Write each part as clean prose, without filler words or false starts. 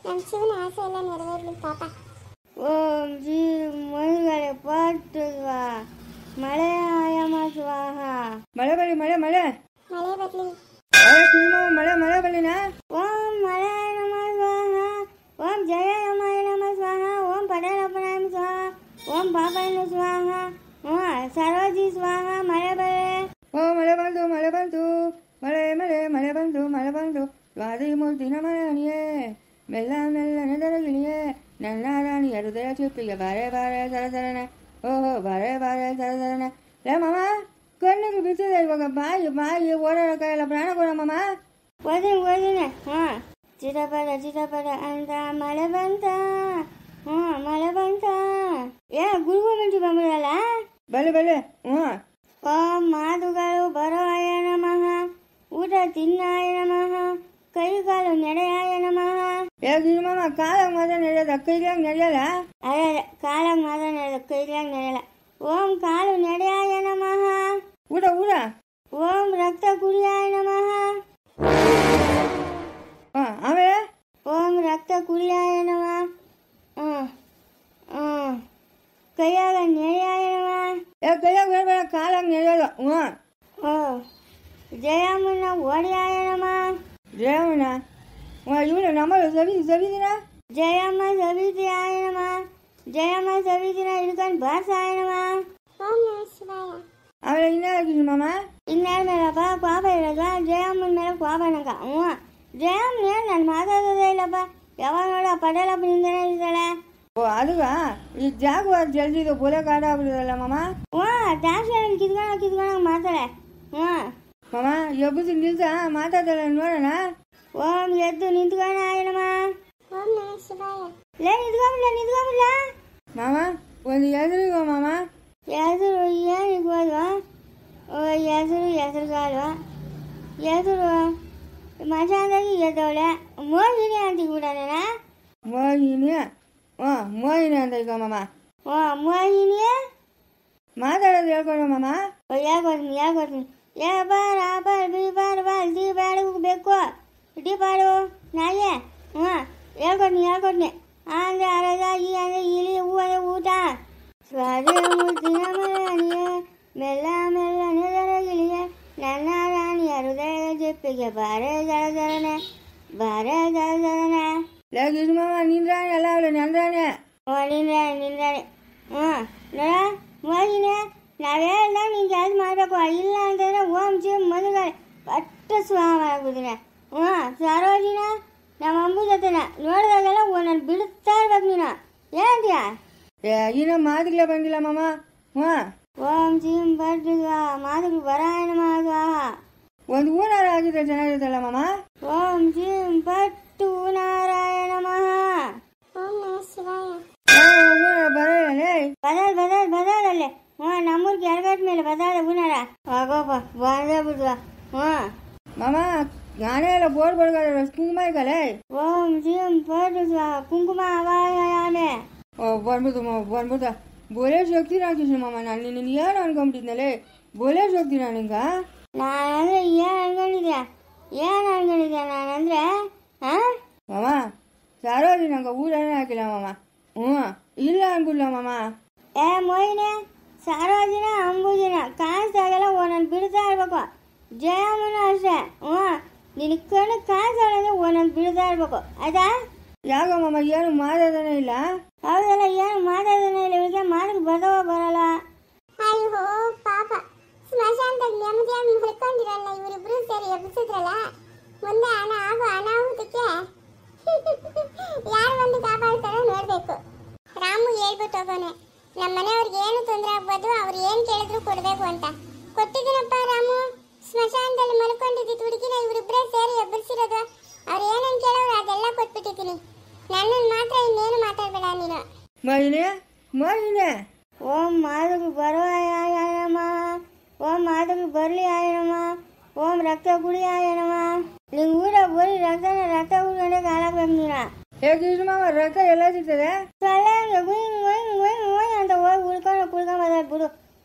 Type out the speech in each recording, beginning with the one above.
ನಮ್ಮ ಶಿವನ ಆಸೆ ಎಲ್ಲ ನೆರವೇರ್ಲಿ ಪಾಪ. ಓಂ ಜೀ ಮೈಗಳೆ ಪಾಠ ಮಳೆ ಆಯಮ ಸ್ವಾಹ. ಮಳೆ ಬರಲಿ, ಮಳೆ ಮಳೆ ಮಳೆ ಬರ್ಲಿ. ಮಳೆ ಮಳೆ ಬರಲಿನ. ಓಂ ಮಳೆ ನಮ ಸ್ವಾಹ. ಓಂ ಜಯ ರಮಾಯ ನಮ ಸ್ವಾಹ. ಓಂ ಪಡಲಪನಾಯ ಸ್ವಾಹ. ಓಂ ಪಾಪಾಯ ಸ್ವಾಹ. ಸರೋಜಿ ಸ್ವಾಹ. ಮಳೆ ಬರೆ. ಓ ಮಳೆ ಬಂತು, ಮಳೆ ಬಂತು, ಮಳೆ ಮಳೆ ಮಳೆ ಬಂತು, ಮಳೆ ಬಂತು. ಸ್ವಾದಿ ಮೂರ್ತಿನ ಮನೆಯೇ ಮೆಲ್ಲ ಮೆಲ್ಲನೆ ದರಗಿಳಿಯೇ ನನ್ನ ರಾಣಿ ಹೃದಯ ಚುಪ್ಪಿಗೆ ಬಾರೆ ಬಾರೆ ಸರಸರನೆ. ಓಹೋ ಬಾರೆ ಬಾರೆ ಸರಸರನೆ. ಲೇ ಮಾಮ, ಕಣ್ಣಿಗೆ ಬಿಸಿದೆ ಇವಾಗ. ಬಾಯಿ ಬಾಯಿ ಓಡಾಡೋಕ್ಕಾಗಲ್ಲ. ಪ್ರಾಣ ಕೊಡ ಮಾಮ. ಓದಿನಿ ಓದಿನಿ. ಚಿಟಪಟ ಚಿಟಪಟ ಅಂತ ಮಳೆ ಬಂತ. ಮಳೆ ಬಂತ. ಗುರುಗು ಮಿಂಚು ಬಂದ್ಬಿಡಲ್ಲ. ಬಲೆ ಬಲೆ. ಓಂ ಮಾತುಗಳು ಬರೋಯ ನಮಃ. ಊಟ ತಿನ್ನಾಯ ನಮಃ. ಕೈಕಾಲು ನಡೆಯಾಯ ನಮಃ. ಮಾಮ, ಕಾಲಾಗ ಮಾತ್ರ ನಡೆಯೋದ, ಕೈಲಾಗ ನಡೆಯಲ್ಲ. ಅದೇ ಕಾಲಾಗ ಮಾತ್ರ ನಡೆಯೋದು, ಕೈಲಾಗ ನಡೆಯಲ್ಲ. ಓಂ ಕಾಲು ನಡೆಯಾಯ ನಮಃ. ಊಟ ಊಟ. ಓಂ ರಕ್ತ ಕುಡಿಯಾಯ ನಮಃ. ಆಮೇಲೆ ಓಂ ರಕ್ತ ಕುಡಿಯಾಯ ನಮಃ. ಕೈಯಾಗ ನಡೆಯಾಯ ನಮಃ. ಕೈಯಾಗ ಬೇಡ, ಕಾಲಾಗ ನಡೆಯೋದು. ಜಯಮ್ಮನ ಒಡೆಯಾಯ ನಮಃ. ಜಯಮ್ಮನ ಇವನು ನಮ್ಮಲ್ಲಿ ಸವಿದಿನ. ಜಯಮ್ಮ ಸವಿತಿಯಾಯ ನಮಃ. ಜಯಮ್ಮ ಸವಿತಿನ ಹಿಡ್ಕೊಂಡು ಬಾರ್ಸಾಯ ನಮಃ. ಓಂ ನಮಃ ಶಿವಾಯ. ಆಮೇಲೆ ಇನ್ಯಾರು ಮಾಮ? ಇನ್ಯಾರ ಮೇಲಪ್ಪ ಪಾಪ ಇರೋದು? ಜಯಮ್ಮನ ಮೇಲೆ ಪಾಪ ನಂಗ. ಜಯಮ್ಮ ನಾನು ಮಾತಾಡೋದೇ ಇಲ್ಲಪ್ಪ. ಯಾವಾಗ ನೋಡ ಪಟೇಲಪ್ಪ ನಿಂದನೇ ಇದ್ದಾಳೆ. ಓ ಅದಗ ಈ ಜಾಗ ಜಲ್ದಿದು ಬೊಲೆ ಕಾಡ ಆಗ್ಬಿಡೋದಲ್ಲ ಮಾಮ. ದಾಕ್ಷಿಣ ಕಿತ್ಕೊಂಡಾಗ ಮಾತಾಡೆ. ಮಾಮ ಎಬ್ಬಸಿ ನಿಲ್ಸ, ಮಾತಾಡಲ್ಲ ನೋಡೋಣ. ಓಂ ಎದ್ದು ನಿಂತ್ಕೋಣ ಆಯನಮ್ಮ. ಓಂ ನಮಃ ಶಿವಾಯ. ಲೇ ನಿಂತ್ಕೊಂಬಿಡ್ಲ ಮಾಮ. ಒಂದು ಹೆಸರಿಗೋ ಮಾಮ. ಹೆಸರು ಏನಿಗೋದು? ಹೆಸರುಗಾಲು ಹೆಸರು ಮಸಾಲಾಗಿ ಎದ್ದವಳೆ. ಮೋಹಿನಿ ಅಂತ ಕೂಡ. ಮೋಹಿನಿ. ಮೋಹಿನಿ ಅಂತ ಈಗ ಮಾಮ. ಮೋಹಿನಿ ಮಾತಾಡೋದು ಹೇಳ್ಕೊಡು ಮಾಮ. ಹೇಳ್ಕೊಡ್ತೀನಿ. ಏ ಬಾರ bar B bar ball the ಬಾಡಿಗೆ ಬೇಕು. ಡಿ ಬಾಡು ನಾಯೇ. ಹೇಳ್ಕೊಡ್ನಿ. ಅಂದ್ರೆ ಅರದ ಈ ಅಂದ್ರೆ ಇಲಿ ಹೂ ಅಂದ್ರೆ ಊಟ. ಸ್ವಾದಿ ಮೂರ್ತಿನ ಮನೆಯೇ ಮೆಲ್ಲ ಮೆಲ್ಲನೆ ದರಗಿಳಿಯೇ ನನ್ನ ರಾಣಿಯ ಹೃದಯ ಜಪ್ಪಿಗೆ ಬಾರೆ ಜರಜರನೆ ಬಾರೆ ಜರಜರನೆ. ಲಗಿಸ್ ಮಾಮ, ನಿಂದ್ರಾಣಿ ಎಲ್ಲ ಅವಳು ನಂದ್ರಾಣಿ. ನಿಂದ್ರಾಣಿ. ನೋಡ ಮೋಹಿನಿ, ನಾವೆಲ್ಲ ನೀನು ಕೆಲಸ ಮಾಡಬೇಕು. ಇಲ್ಲ ಅಂತಂದ್ರೆ ಓಂ ಜೀವ್ ಮದುವೆ ಪಟ್ಟ ಸ್ವಾಮ ಆಗ್ಬಿಟ್ಟಿನ. ಸರೋಜಿನ ನಮ್ಮ ಅಮ್ಮ ಜೊತೆನ ನೋಡಿದಾಗೆಲ್ಲ ನಾನು ಬಿಡುತ್ತಾ ಇರ್ಬೇಕು ನೀನು. ಏನಂತೀಯ? ಇನ್ನ ಮಾತುಗಳೇ ಬಂದಿಲ್ಲ ಮಾಮ. ಓಂ ಜೀಂ ಬಡ್ಡಿ ಮಾತುಗಳು ಬರಾಯಣ ಮಾಡ. ಒಂದು ಹೂನಾರ ಆಗಿದ್ರೆ ಚೆನ್ನಾಗಿರುತ್ತಲ್ಲ ಮಾಮ. ಓಂ ಜೀಂ ಪಟ್ಟು ಹೂನಾರಾಯ ನಮಃ. ಓಂ ನಮಃ ಶಿವಾಯ. ಹೂನಾರ ಬರಲ್ಲೇ. ಬದಲಲ್ಲೇ. ನಮ್ಮೂರ್ಗೆ ಎರಗಟ್ ಮೇಲೆ ಬದಾದ ಹೂನಾರ. ಆಗೋಪ್ಪ ಬಂದೇ ಬಿಡ್ವ. ಮಾಮ ನಾನೇ ಎಲ್ಲ ಬೋರ್ಡ್ ಬಡ್ಗಾದ್ರೆ ಕುಂಕುಮ ಈಗಲೇ. ಓಂ ಜೀಂ ಪಟ್ಟು ಕುಂಕುಮ ಅವಾಯಾಮೆ. ಬಂದ್ಬಿಟ್ಟು ಬೋಲೆ ಶಕ್ತಿ ರಾಕಿಸಿ ಮಾಮ. ನಾನು ನಿನ್ನ ಏನು ಅನ್ಕೊಂಬಿಟ್ಟಿದ್ನಲ್ಲೇ. ಬೋಲೆ ಶಕ್ತಿ ನಿಂಗ. ನಾನಂದ್ರೆ ಏನು ಅನ್ಕೊಂಡಿದ್ಯಾ ನಾನಂದ್ರೆ? ಮಾಮ ಸರೋಜಿ ನಂಗೆ ಊರನೇ ಹಾಕಿಲ್ಲ ಮಾಮ. ಇಲ್ಲ ಅನ್ಬಿಡ್ಲ ಮಾಮ. ಮೋಹಿನಿ, ಸರೋಜಿನ ಅಂಬುಜಿನ ಕಾಣಿಸ್ದಾಗೆಲ್ಲ ಒಂದೊಂದು ಬಿಡ್ತಾ ಇರ್ಬೇಕು. ಜಯಮ್ಮನ ಅಷ್ಟೇ. ನಿನ್ನ ಕಣ್ಣು ಕಾಣಿಸ್ದಾಗಂದ್ರೆ ಒಂದೊಂದು ಬಿಡ್ತಾ ಇರ್ಬೇಕು. ಆಯ್ತಾ? ಯಾಕ ಮಾಮ ಏನು ಮಾತಾಡೋದೇ ಇಲ್ಲ? ಹೌದಲ್ಲ, ಏನು ಮಾತಾಡೋದೇ ಇಲ್ಲ. ಇವಳಿಗೆ ಮಾತಿಗೆ ಬರಲ್ಲ. ಅಯ್ಯೋ ಪಾಪ, ಸ್ಮಶಾನದಾಗ ನೆಮ್ಮದಿಯಾಗಿ ಹುಡ್ಕೊಂಡಿರಲ್ಲ ಇವರಿಬ್ರು ಸೇರಿ ಎಬ್ಬಿಸಿದ್ರಲ್ಲ. ಮುಂದೆ ಅನಾಹುತಕ್ಕೆ ಯಾರು ಒಂದು ಕಾಪಾಡ್ತಾರೋ ನೋಡ್ಬೇಕು. ರಾಮು ಹೇಳ್ಬಿಟ್ಟು ಹೋಗೋನೆ, ನಮ್ಮ ಮನೆಯವ್ರಿಗೆ ಏನು ತೊಂದರೆ ಆಗ್ಬೋದು, ಅವ್ರು ಏನು ಕೇಳಿದ್ರು ಕೊಡ್ಬೇಕು ಅಂತ. ಕೊಟ್ಟಿದ್ದೀನಪ್ಪ ರಾಮು. ಸ್ಮಶಾನದಲ್ಲಿ ಮಲ್ಕೊಂಡಿದ್ದಿದ್ದು ಹುಡುಗಿನ ಇವರಿಬ್ಬರೇ ಸೇರಿ ಎಬ್ಬರಿಸಿರೋದು. ಅವ್ರು ಏನೇನು ಕೇಳೋರು ಅದೆಲ್ಲ ಕೊಟ್ಬಿಟ್ಟಿದ್ದೀನಿ. ನನ್ನನ್ನು ಮಾತ್ರ ಇನ್ನೇನು ಮಾತಾಡಬೇಡ ನೀನು. ಮೋಹಿನಿ. ಓಂ ಮಾತುಗಳು ಬರೋ ಆಯನಮ್ಮ. ಓಂ ಮಾತುಗಳು ಬರಲಿ ಆಯನಮ್ಮ. ಓಂ ರಕ್ತ ಕುಡಿ ಆಯನಮ್ಮ. ನಿಂಗೆ ಊಟ ಬರೀ ರಕ್ತ ಕುಡಿಕೊಂಡೆ ಕಾಲಾಗ್ಬೇಕು ನೀನು. ಹೇಗೆ ಮಾಮ ರಕ್ತ ಎಲ್ಲ ಸಿಗ್ತದೆ? ಸೊಳ್ಳೆ ಗುಯ್ ಅಂತ ಹೋಗಿ ಕುಡ್ಕೊಂಡ್ ಬಿಡು.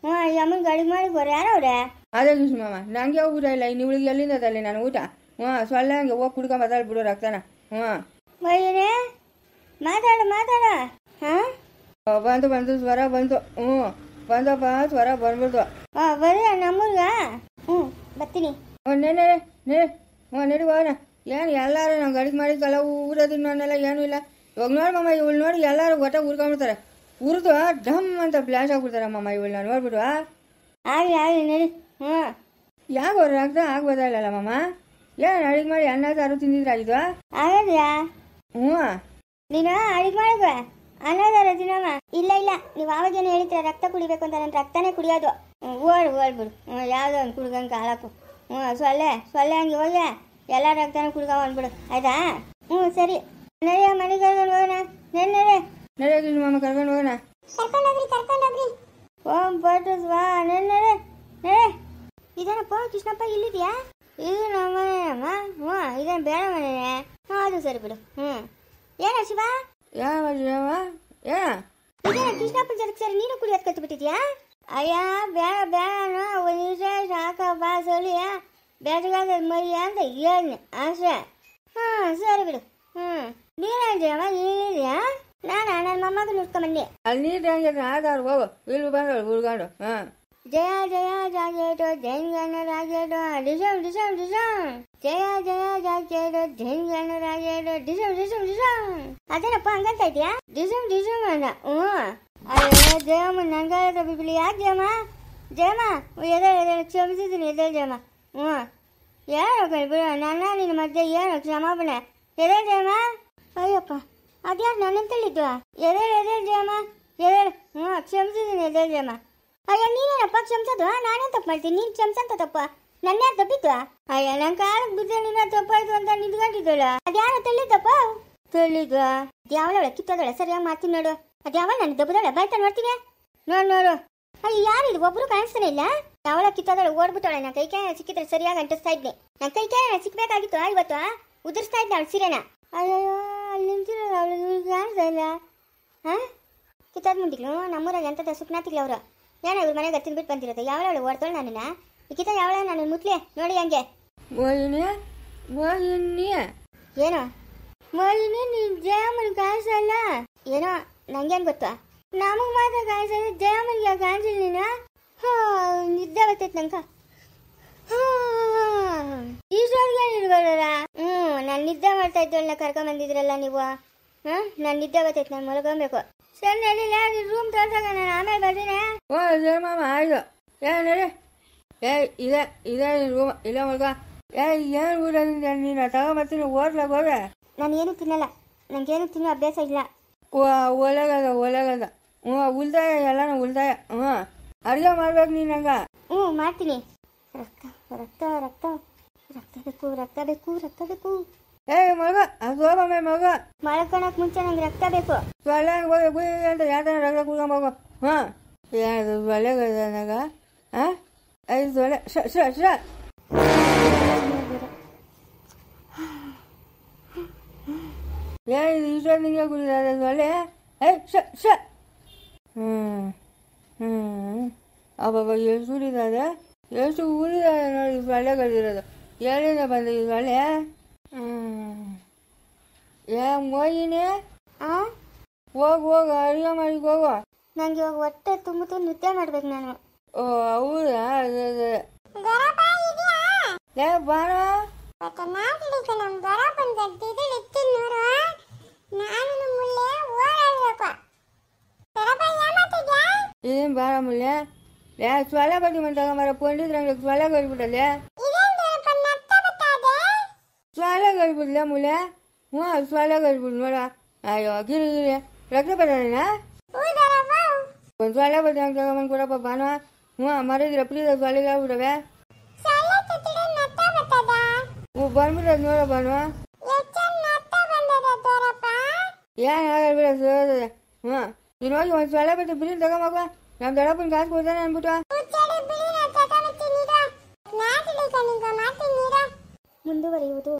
ಯಮ್ಮನ ಗಾಡಿ ಮಾಡಿ ಬರ ಯಾರವ್ರೆ? ಅದೇ ಕೃಷ್ಣ ಮಾಮ, ನಂಗೆ ಊಟ ಇಲ್ಲ. ಇನ್ನಿವಳಿಗೆ ಎಲ್ಲಿಂದ ತಲ್ಲಿ ನಾನು ಊಟ? ಸೊಳ್ಳೆ ಹಂಗೆ ಹೋಗಿ ಕುಡ್ಕೊಂಡ್ ಬಿಡು ರಕ್ತನ. ಮೈನೇ ಮಾತಾಡು ಮಾತಾಡು. ಹಾಂ ಬಂತು ಸ್ವರ ಬಂತು. ಬಂದಪ್ಪ ಸ್ವರ ಬಂದ್ಬಿಡ್ತು. ಬರೀ ನಮ್ಮೂರ್ಗ. ಬರ್ತೀನಿ. ನಡಿ ಹೋಗೋಣ. ಏನು ಎಲ್ಲರೂ ನಾವು ಗಡಿಗೆ ಮಾಡಿದ್ವಲ್ಲ ಊರೋದಿನ ನಾನೆಲ್ಲ ಏನೂ ಇಲ್ಲ. ಇವಾಗ ನೋಡಿ ಮಮ್ಮ ಇವಳು ನೋಡಿ ಎಲ್ಲರೂ ಗೊಟ್ಟ ಊರ್ಕೊಂಡ್ಬಿಡ್ತಾರೆ. ಉರಿದು ಡಮ್ ಅಂತ ಫ್ಲಾಶ್ ಆಗ್ಬಿಡ್ತಾರೆ ಮಮ್ಮ ಇವಳನ್ನ ನೋಡ್ಬಿಟ್ಟು. ಆಗಲಿ ನಡಿ. ಯಾಕೆ ಅವ್ರ ರಕ್ತ ಆಗ್ಬೋದಲ್ಲ ಮಮ್ಮ? ಏನು ಅಡಿಗೆ ಮಾಡಿ ಅನ್ನ ಸಾರು ತಿಂದಿದ್ರಾಗಿದ್ದು? ಆಗದ್ಯಾ? ನೀನು ಅಡಿಗೆ ಮಾಡಿದ್ವ ಅನ್ನ ಸಾರು ತಿನ್ನಮ್ಮ? ಇಲ್ಲ ನೀವು ಆವಾಗೇನು ಹೇಳಿದ್ರೆ ರಕ್ತ ಕುಡಿಬೇಕು ಅಂತ. ನನ್ನ ರಕ್ತನೇ ಕುಡಿಯೋದು. ಓಡ್ಬಿಡು. ಯಾವುದೋ ಒಂದು ಕುಡ್ಗಂಗೆ ಹಾಳಾಕು. ಸೊಳ್ಳೆ ಹಂಗೆ ಹೋಗ್ಯ ಎಲ್ಲ ರಕ್ತನೂ ಕುಡ್ಕೊ ಅಂದ್ಬಿಡು. ಆಯ್ತಾ? ಸರಿ ನಡಿಯ ಮನೆ ಕರ್ಕೊಂಡು ಹೋಗೋಣ. ನಡಿ ಮಮ್ಮ ಕರ್ಕೊಂಡು ಹೋಗೋಣ. ಓಂ ಪಟುಸ್ವಾ ನಡೆ. ಇದೇನಪ್ಪ ಕೃಷ್ಣಪ್ಪ ಇಲ್ಲಿದ್ಯಾ? ಇದು ನಮ್ಮ ಮನೆಯಮ್ಮ. ಇದೇನು ಬೇಡ ಮನೆಯೇ? ಅದು ಸರಿ ಬಿಡು. ಏನ ಶಿವ? ಇದೇನ ಕೃಷ್ಣಪ್ಪನ ಜೊತೆ ಸರಿ ನೀನು ಕುಡಿಯೋದು ಕತ್ಬಿಟ್ಟಿದ್ಯಾ? ಅಯ್ಯ ಬೇಡ ಒಂದು ನಿಮಿಷ ಸಾಕಪ್ಪ ಸೊಲಿಯ ಬೇಟಗಾದ ಮರಿ ಅಂತ ಹೇಳಿ ಅಷ್ಟೇ. ಸರಿ ಬಿಡು. ನೀರೇನ್ಯಮ್ಮ ನೀರಿದ್ಯಾ? ನನ್ನ ಮೊಮ್ಮಗ ನುಡ್ಕೊಂಬಂದೆ. ಅಲ್ಲಿ ನೀರು ಹೆಂಗೆ ಆಧಾರ್ ಹೋಗು. ಇಲ್ಲಿ ಬಂದಳು ಹುಡ್ಕೊಂಡು. ಜಯ ಜಾಗೇಟೋ ಜೈನ್ಗಣ ರಾಗೇಟೋ ಡಿಸಮ್ ಜಯ ಜಾಗೇಟೋ ಜೈನ್ಗಣ ರಾಗೇಟೋ ಡಿಸಮ್. ಅದೇನಪ್ಪ ಹಂಗಂತ ಇದೆಯಾ? ಡಿಸಮ್ ಅಣ್ಣ. ಅಯ್ಯೋ ಜಯಮ್ಮ ನನ್ಗಾಲ ಬಿಬ್ಲಿ. ಯಾಕೆ ಜಯಮ್ಮ ಎದೆ ಕ್ಷಮಿಸಿದ್ದೀನಿ. ಎದೆ ಜಯಮ್ಮ. ಏನು ಬಿಡು ನನ್ನ ನಿನ್ನ ಮಧ್ಯೆ ಏನು ಕ್ಷಮಾಪಣೆ. ಎದೆ ಜಯಮ್ಮ. ಅಯ್ಯಪ್ಪ ಅದ್ಯಾರು ನನ್ನಂತೇಳಿದ್ವಾ? ಎದೆ ಜಯಮ್ಮ ಎದೆ. ಕ್ಷಮಿಸಿದ್ದೀನಿ ಎದೆ ಜಯಮ್ಮ. ಅಯ್ಯ ನೀನೇನಪ್ಪ ಕ್ಷಮಿಸೋದು? ನಾನೇ ತಪ್ಪು ಮಾಡ್ತೀನಿ. ನೀನು ಕ್ಷಮಿಸಂತ ತಪ್ಪ ನನ್ನೇ ತಪ್ಪಿದ್ವಾ? ಅಯ್ಯ ನನ್ನ ಕಾಲಕ್ಕೆ ಬಿದ್ದೆ ನಿನ್ನ ತಪ್ಪಾಯ್ತು ಅಂತ ನಿಂತ್ಕೊಂಡಿದ್ದಳ. ಅದ್ಯಾರ ತಳ್ಳಿದ್ದಪ್ಪ? ತಳ್ಳಿದ್ವಾ? ಅದ್ಯಾವಳ ಕಿತ್ತೋದಳೆ ಸರಿಯಾಗಿ ಮಾಡ್ತೀನಿ ನೋಡು. ಅದ್ಯಾವಳ ನನ್ನ ದಬ್ಬದಳೆ ಬಾಯ್ತಾ ನೋಡ್ತೀನಿ. ನೋಡು. ಅಯ್ಯ ಯಾರಿದು ಒಬ್ರು ಕಾಣಿಸ್ತಾನೆ ಇಲ್ಲ. ಯಾವಳ ಕಿತ್ತೋದಳೆ ಓಡ್ಬಿಟ್ಟವಳೆ. ನನ್ನ ಕೈ ಸಿಕ್ಕಿದ್ರೆ ಸರಿಯಾಗಿ ಅಂಟಿಸ್ತಾ ಇದ್ನಿ. ನನ್ನ ಕೈ ಸಿಕ್ಬೇಕಾಗಿತ್ತು ಇವತ್ತು. ಉದುರಿಸ್ತಾ ಇದ್ದೆ ಅವಳು ಸೀರೆನ. ಅಯ್ಯೋ ಅಲ್ಲಿ ನಿಂತಿರೋದು ಅವಳು ಕಾಣಿಸ್ತಾ ಇಲ್ಲ. ಕಿತ್ತೋದ್ ಮುಂದಿಗ್ಲು ನಮ್ಮೂರಾಗ ಎಂತದ ಸುಪ್ನಾತಿಗ್ಲು ಅವರು. ಏನೋ ಇವ್ರ ಮನೆಗೆ ತಿನ್ಬಿಟ್ಟು ಬಂದಿರೋದು. ಯಾವಳು ಓಡ್ತಾಳು ನನ್ನನ್ನ? ಇಕ್ಕಿತ ಯಾವಳ ನನ್ನ ಮುಟ್ಲೆ ನೋಡಿ ಹಂಗೆ. ಮೋಹಿನಿ ಏನೋ ಮೋಹಿನಿ ನೀನ್ ಜಯಮ್ಮನ್ ಕಾಣಿಸಲ್ಲ. ಏನೋ ನಂಗೇನು ಗೊತ್ತಾ? ನಮಗ್ ಮಾತ್ರ ಕಾಣಿಸಲ್ಲ, ಜಯಮ್ಮನ್ಗೆ ಕಾಣಿಸಿಲ್ಲ ನೀನು. ನಿದ್ದೆ ಬರ್ತೈತೆ ನಂಗ. ಈಶ್ವರ್ಗೆ ಇರ್ಬೋದಲ್ಲ. ನಾನು ನಿದ್ದೆ ಮಾಡ್ತಾ ಇದ್ದವಳನ್ನ ಕರ್ಕೊಂಬಂದಿದ್ರಲ್ಲ ನೀವು. ನಾನು ನಿದ್ದೆ ಬರ್ತೈತೆ, ನಾನು ಮಲ್ಕೊಬೇಕು. ಸರಿ ನಡಿಲ್ಲ ರೂಮ್ ತೋರ್ಸಾಗ ನಾನು ಆಮೇಲೆ ಬರ್ತೀನಿ. ಮಾಮ ಆಯ್ತು. ನಡಿ. ಇದೇ ರೂಮ್ ಇಲ್ಲ ಮಲ್ಕ. ಏನು ಊರಿಂದ ನೀನು ತಗೊಂಬರ್ತೀನಿ. ಹೋಟ್ಲಾಗ ಹೋಗ. ನಾನು ಏನು ತಿನ್ನಲ್ಲ. ನನಗೇನು ತಿನ್ನೋ ಅಭ್ಯಾಸ ಇಲ್ಲ. ಒಲೆಗದ ಉಲ್ದಾಯ ಎಲ್ಲನೂ ಉಲ್ದಾಯ. ಅಡುಗೆ ಮಾಡ್ಬೇಕು ನೀನು ನಂಗ. ಮಾಡ್ತೀನಿ. ರಕ್ತ ಬೇಕು. ಮಗ ಅದು ಮಗ ಮಲ್ಕೊಳಕ್ ಮುಂಚೆ ನಂಗೆ ರಕ್ತ ಬೇಕು. ಸೊಳ್ಳೆ ಹೋಗಿ ಅಂತ ಯಾವ್ದಾರ ರಕ್ತ ಕುಡ್ಕೊಂಬೋಗು. ಯಾರು ಸೊಳ್ಳೆಗದಾಗ 5 ಸೊಳ್ಳೆ ಇದು ಇಷ್ಟೊಂದು ನಿಂಗೆ ಕುಡಿದಾರೆ ಸೊಳ್ಳೆ. ಅಬ್ಬಬ್ಬ ಎಷ್ಟು ಉಳಿದಾದೆ, ಎಷ್ಟು ಉಳಿದಾದೆ ನೋಡಿ ಸೊಳ್ಳೆಗಳಿರೋದು. ಎಲ್ಲಿಂದ ಬಂದ ಈ ಸೊಳ್ಳೆ? ಮೋಹಿನಿ ಹೋಗು ಅಡುಗೆ ಮಾಡಿ ಹೋಗು. ನಂಗೆ ಇವಾಗ ಹೊಟ್ಟೆ ತುಂಬಿತು, ನಿದ್ದೆ ಮಾಡ್ಬೇಕು ನಾನು. ಹೌದಾ? ಬಾರ ಇದೇನು ಬಾರ ಮುಲ್ಲೆ. ಸೊಳ್ಳೆ ಬಡ್ಡಿ ತಗೊಂಬರ ಪಂಡಿತ್ ನಂಗೆ ಸೊಳ್ಳೆ ಕಳ್ಬಿಟ್ಟಲ್ಲೇ. ಸೊಳ್ಳೆ ಕಳ್ಬಿಡ್ಲೆ ಮುಲ್ಲೆ. ಸೊಳ್ಳೆ ಕಳ್ಬಿಟ್ಟು ನೋಡ. ಅಯ್ಯೋ ಗಿರಿ ರಕ್ತ ಬರೋಣ. ಒಂದು ಸೊಳ್ಳೆ ಬಡ್ಡಿ ಹಂಗೆ ತಗೊಂಬಂದು ಕೊಡಪ್ಪ ಬಾನು. ಮರಿದ್ರೆ ಪ್ಲೀಸ್ ಸೊಳ್ಳೆಗೆ ಆಗ್ಬಿಟ್ಟವೆ. ಬಂದ್ಬಿಟ್ಟದ ನೋಡ ಬಾನು. ಏನು ಆಗಲ್ಲ ಬಿಡ ಸೋದದೆ. ನೀನು ಹೋಗಿ ಒಂದು ಸೊಳ್ಳೆ ಬಡ್ಡಿ ಬಿಳಿ ತಗೊಂಬ. ನಮ್ಮ ದೊಡ್ಡಪ್ಪನ ಕಾಸು ಕೊಡ್ತಾನೆ ಅಂದ್ಬಿಟ್ಟು ಮುಂದುವರಿಯುವುದು.